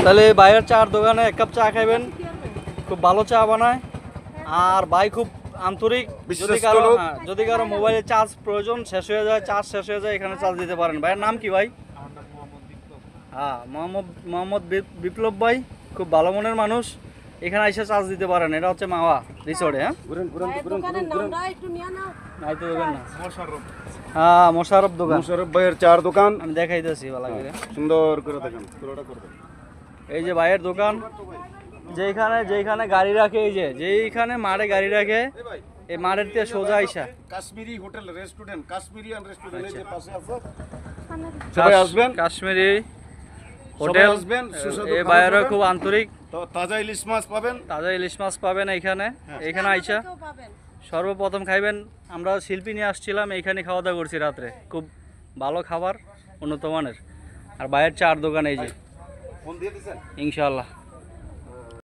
তাহলে ভাইয়ের চার দোকানে এক কাপ চা খাইবেন, খুব ভালো চা বানায়। আর ভাই খুব আন্তরিক। যদি কারো মোবাইলে চার্জ প্রয়োজন শেষ হয়ে যায়, চার্জ শেষ হয়ে যায়, এখানে চার্জ দিতে পারেন। ভাইয়ের নাম কি ভাই? হ্যাঁ, মোহাম্মদ বিপ্লব ভাই, খুব ভালো মনের মানুষ। এখানে এসে চার্জ দিতে পারেন। এটা হচ্ছে মাওয়া রিসোর্টে। হ্যাঁ, মোশারফ দোকান। মোশারফ ভাইয়ের চার দোকান আমি দেখাইতেছি ভালো করে, সুন্দর করে দেখেন। এই যে ভাইয়ের দোকান, যেখানে গাড়ি রাখে, এই যেইখানে মাঠে গাড়ি রাখে, এই মাঠের থেকে সোজা আইসা কাশ্মীরি হোটেল রেস্টুরেন্ট, কাশ্মীরিয়ান রেস্টুরেন্ট এই যে পাশে আছে। সবাই আসবেন, কাশ্মীরি হোটেল আসবেন। এই ভাইয়েরা খুব আন্তরিক। তো তাজা ইলিশ মাছ পাবেন, তাজা ইলিশ মাছ পাবেন এখানে আইসা। সর্বপ্রথম খাইবেন। আমরা শিল্পী নিয়ে আসছিলাম, এইখানে খাওয়া দাওয়া করছি রাত্রে। খুব ভালো খাবার, উন্নত মানের। আর ভাইয়ের চার দোকান এই যে, ইনশাআল্লাহ।